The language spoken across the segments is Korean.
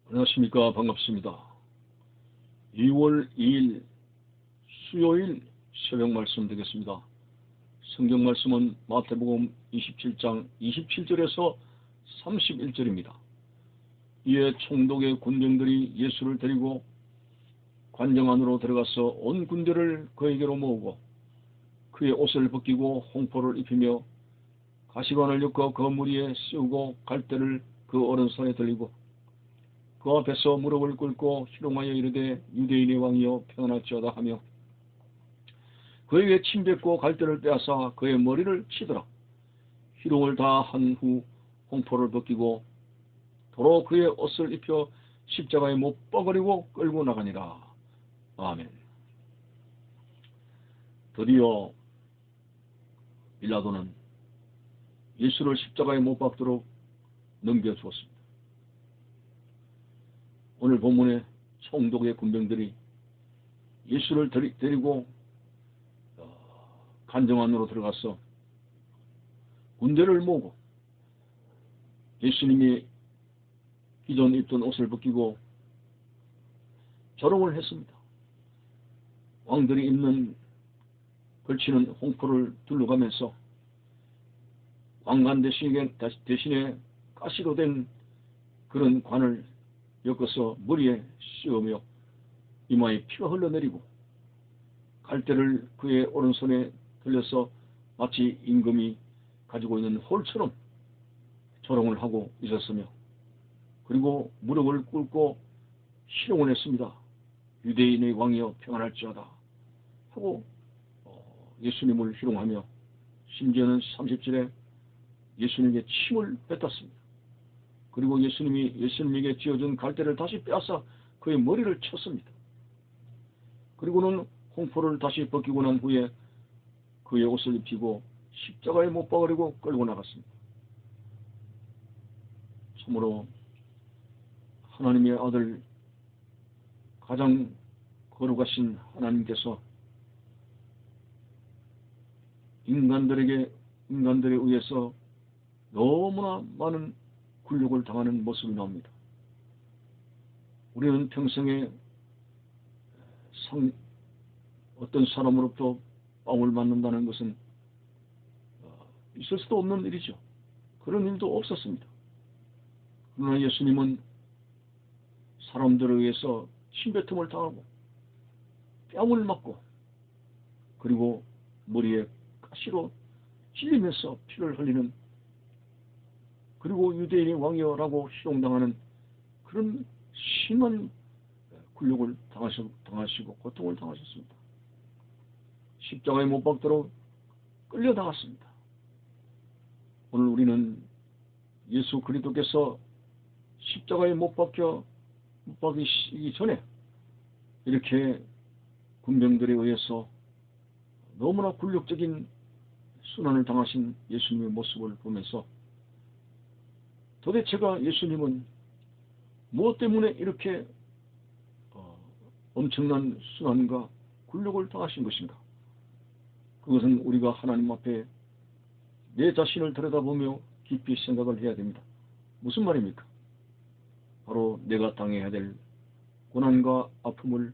안녕하십니까. 반갑습니다. 2월 2일 수요일 새벽 말씀 되겠습니다. 성경 말씀은 마태복음 27장 27절에서 31절입니다. 이에 총독의 군병들이 예수를 데리고 관정 안으로 들어가서 온 군대를 그에게로 모으고 그의 옷을 벗기고 홍포를 입히며 가시관을 엮어 그 머리에 씌우고 갈대를 그 오른손에 들리고 그 앞에서 무릎을 꿇고 희롱하여 이르되 유대인의 왕이여 평안할지어다 하며 그에게 침 뱉고 갈대를 빼앗아 그의 머리를 치더라. 희롱을 다 한 후 홍포를 벗기고 도로 그의 옷을 입혀 십자가에 못 박으려고 끌고 나가니라. 아멘. 드디어 빌라도는 예수를 십자가에 못 박도록 넘겨주었습니다. 오늘 본문에 총독의 군병들이 예수를 데리고 관정 안으로 들어가서 군대를 모으고 예수님이 기존 입던 옷을 벗기고 조롱을 했습니다. 왕들이 입는 걸치는 홍포를 둘러가면서 왕관 대신에 가시로 된 그런 관을 엮어서 머리에 씌우며 이마에 피가 흘러내리고 갈대를 그의 오른손에 들려서 마치 임금이 가지고 있는 홀처럼 조롱을 하고 있었으며 그리고 무릎을 꿇고 희롱을 했습니다. 유대인의 왕이여 평안할지어다 하고 예수님을 희롱하며 심지어는 30절에 예수님에게 침을 뱉었습니다. 그리고 예수님에게 쥐어준 갈대를 다시 빼앗아 그의 머리를 쳤습니다. 그리고는 홍포를 다시 벗기고 난 후에 그의 옷을 입히고 십자가에 못 박으려고 끌고 나갔습니다. 참으로 하나님의 아들 가장 거룩하신 하나님께서 인간들에 의해서 너무나 많은 굴욕을 당하는 모습이 나옵니다. 우리는 평생에 어떤 사람으로부터 뺨을 맞는다는 것은 있을 수도 없는 일이죠. 그런 일도 없었습니다. 그러나 예수님은 사람들에 의해서 침뱉음을 당하고 뺨을 맞고 그리고 머리에 가시로 찔리면서 피를 흘리는 그리고 유대인의 왕이여라고 희롱당하는 그런 심한 굴욕을 당하시고 고통을 당하셨습니다. 십자가에 못 박도록 끌려나갔습니다. 오늘 우리는 예수 그리스도께서 십자가에 못 박히시기 전에 이렇게 군병들에 의해서 너무나 굴욕적인 순환을 당하신 예수님의 모습을 보면서 도대체가 예수님은 무엇 때문에 이렇게 엄청난 순환과 굴욕을 당하신 것인가? 그것은 우리가 하나님 앞에 내 자신을 들여다보며 깊이 생각을 해야 됩니다. 무슨 말입니까? 바로 내가 당해야 될 고난과 아픔을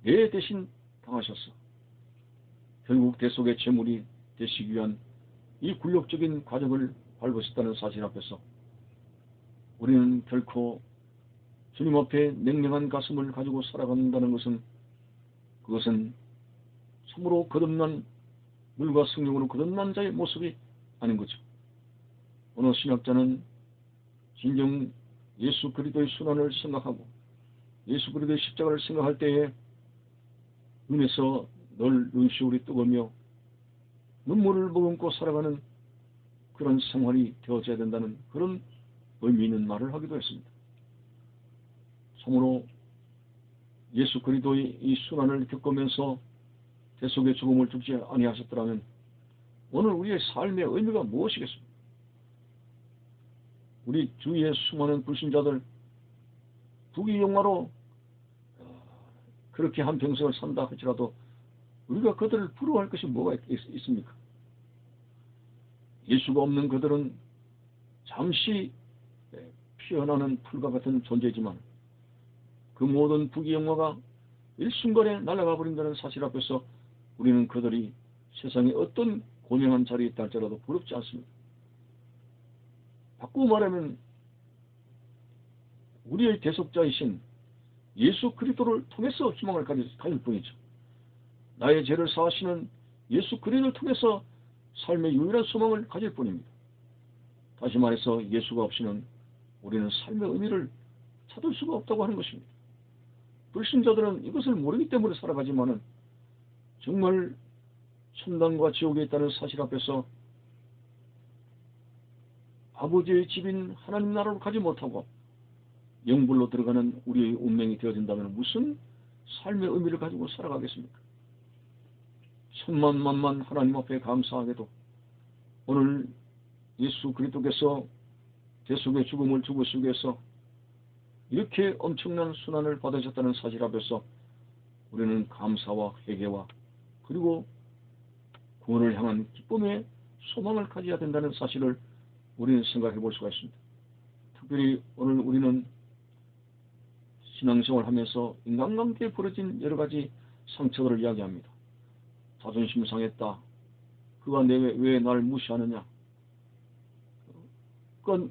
내 대신 당하셨어. 결국 대속의 제물이 되시기 위한 이 굴욕적인 과정을 밟으셨다는 사실 앞에서 우리는 결코 주님 앞에 냉랭한 가슴을 가지고 살아간다는 것은 그것은 참으로 거듭난 물과 성령으로 거듭난 자의 모습이 아닌 거죠. 어느 신학자는 진정 예수 그리스도의 순환을 생각하고 예수 그리스도의 십자가를 생각할 때에 눈에서 늘 눈시울이 뜨거며 눈물을 머금고 살아가는 그런 생활이 되어져야 된다는 그런 의미 있는 말을 하기도 했습니다. 참으로 예수 그리스도의 이 순환을 겪으면서 대속의 죽음을 죽지 아니하셨더라면 오늘 우리의 삶의 의미가 무엇이겠습니까? 우리 주위의 수많은 불신자들 부귀영화로 그렇게 한평생을 산다 할지라도 우리가 그들을 부러워할 것이 뭐가 있습니까? 예수가 없는 그들은 잠시 피어나는 풀과 같은 존재이지만 그 모든 부귀영화가 일순간에 날아가 버린다는 사실 앞에서 우리는 그들이 세상에 어떤 고명한 자리에 있다 할지라도 부럽지 않습니다. 바꾸고 말하면 우리의 대속자이신 예수 그리스도를 통해서 희망을 가질 뿐이죠. 나의 죄를 사하시는 예수 그리스도를 통해서 삶의 유일한 소망을 가질 뿐입니다. 다시 말해서 예수가 없이는 우리는 삶의 의미를 찾을 수가 없다고 하는 것입니다. 불신자들은 이것을 모르기 때문에 살아가지만은 정말 천당과 지옥에 있다는 사실 앞에서 아버지의 집인 하나님 나라로 가지 못하고 영불로 들어가는 우리의 운명이 되어진다면 무슨 삶의 의미를 가지고 살아가겠습니까? 천만만만 하나님 앞에 감사하게도 오늘 예수 그리스도께서 대속의 죽음을 죽으시기 위해서 이렇게 엄청난 순환을 받으셨다는 사실 앞에서 우리는 감사와 회개와 그리고 구원을 향한 기쁨의 소망을 가져야 된다는 사실을 우리는 생각해 볼 수가 있습니다. 특별히 오늘 우리는 신앙생활을 하면서 인간관계에 벌어진 여러 가지 상처들을 이야기합니다. 자존심 상했다. 그가 왜 나를 무시하느냐. 그건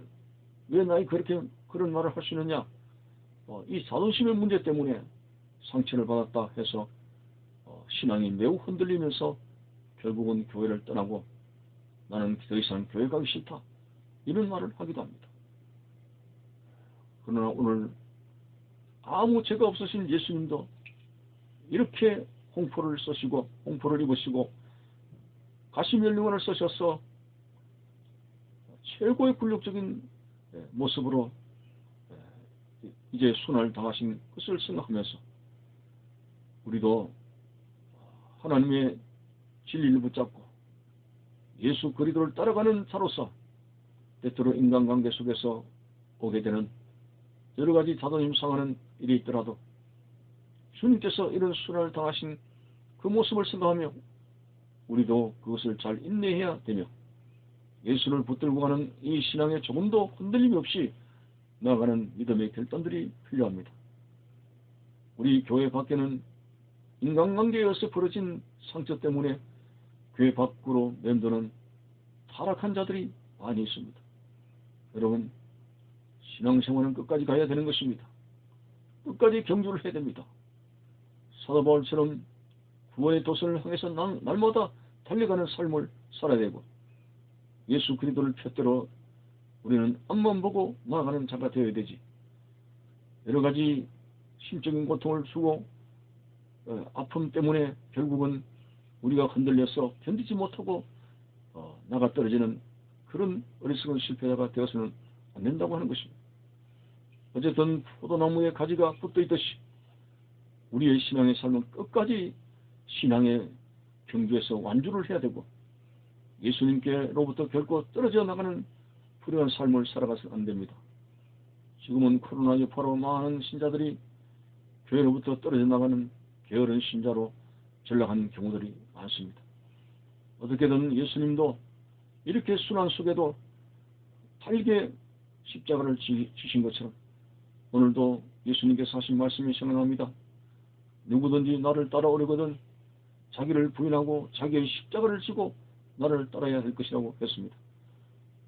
왜 나이 그런 말을 할 수 있느냐. 이 자존심의 문제 때문에 상처를 받았다 해서 신앙이 매우 흔들리면서 결국은 교회를 떠나고 나는 더 이상 교회 가기 싫다. 이런 말을 하기도 합니다. 그러나 오늘 아무 죄가 없으신 예수님도 이렇게 홍포를 쓰시고 홍포를 입으시고 가시면류관을 쓰셔서 최고의 굴욕적인 모습으로 이제 순환을 당하신 것을 생각하면서 우리도 하나님의 진리를 붙잡고 예수 그리스도를 따라가는 자로서 때때로 인간관계 속에서 오게 되는 여러 가지 자존심 상하는 일이 있더라도 주님께서 이런 순환을 당하신 그 모습을 생각하며 우리도 그것을 잘 인내해야 되며 예수를 붙들고 가는 이 신앙에 조금도 흔들림이 없이 나아가는 믿음의 결단들이 필요합니다. 우리 교회 밖에는 인간관계에서 벌어진 상처 때문에 교회 밖으로 맴도는 타락한 자들이 많이 있습니다. 여러분, 신앙생활은 끝까지 가야 되는 것입니다. 끝까지 경주를 해야 됩니다. 사도 바울처럼 구원의 도선을 향해서 날마다 달려가는 삶을 살아야 되고 예수 그리스도를 푯대로 우리는 앞만 보고 나아가는 자가 되어야 되지. 여러 가지 심적인 고통을 주고 아픔 때문에 결국은 우리가 흔들려서 견디지 못하고 나가 떨어지는 그런 어리석은 실패자가 되어서는 안 된다고 하는 것입니다. 어쨌든 포도나무에 가지가 붙어있듯이 우리의 신앙의 삶은 끝까지 신앙의 경주에서 완주를 해야 되고 예수님께로부터 결코 떨어져 나가는 불행한 삶을 살아가서는 안 됩니다. 지금은 코로나 여파로 많은 신자들이 교회로부터 떨어져 나가는 게으른 신자로 전락한 경우들이 많습니다. 어떻게든 예수님도 이렇게 순환 속에도 달게 십자가를 지신 것처럼 오늘도 예수님께서 하신 말씀이 생각납니다. 누구든지 나를 따라오려거든 자기를 부인하고 자기의 십자가를 지고 나를 따라야 할 것이라고 했습니다.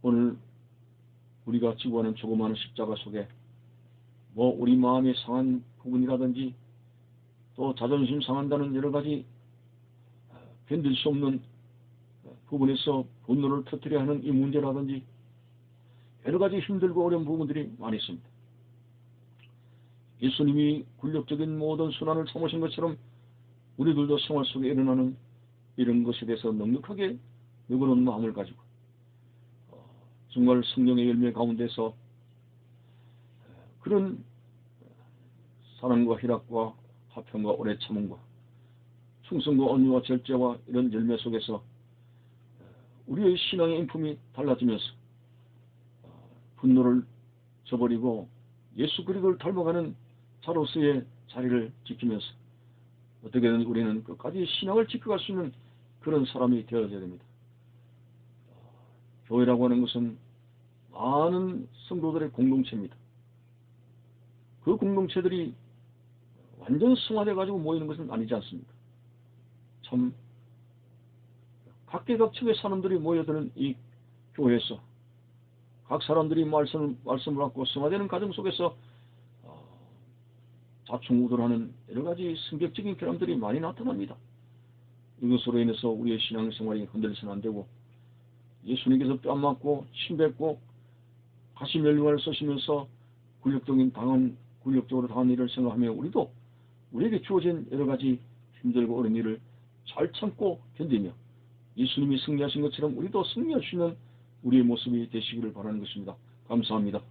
오늘 우리가 지고 가는 조그마한 십자가 속에 우리 마음이 상한 부분이라든지 또 자존심 상한다는 여러 가지 견딜 수 없는 부분에서 분노를 터뜨려 하는 이 문제라든지 여러 가지 힘들고 어려운 부분들이 많이 있습니다. 예수님이 굴욕적인 모든 순환을 참으신 것처럼 우리들도 생활 속에 일어나는 이런 것에 대해서 넉넉하게 누그러운 마음을 가지고 정말 성령의 열매 가운데서 그런 사랑과 희락과 화평과 오래 참음과 충성과 온유와 절제와 이런 열매 속에서 우리의 신앙의 인품이 달라지면서 분노를 저버리고 예수 그리스도를 닮아가는 자로서의 자리를 지키면서 어떻게든 우리는 끝까지 신앙을 지켜갈 수 있는 그런 사람이 되어야 됩니다. 교회라고 하는 것은 많은 성도들의 공동체입니다. 그 공동체들이 완전 승화돼 가지고 모이는 것은 아니지 않습니까? 참 각계각층의 사람들이 모여드는 이 교회에서 각 사람들이 말씀을 받고 승화되는 과정 속에서 자충우돌하는 여러 가지 성격적인 결함들이 많이 나타납니다. 이것으로 인해서 우리의 신앙생활이 흔들려서는 안 되고 예수님께서 뺨 맞고 침 뱉고 가시면류관을 쓰시면서 굴욕적으로 당한 일을 생각하며 우리도 우리에게 주어진 여러 가지 힘들고 어려운 일을 잘 참고 견디며 예수님이 승리하신 것처럼 우리도 승리할 수 있는 우리의 모습이 되시기를 바라는 것입니다. 감사합니다.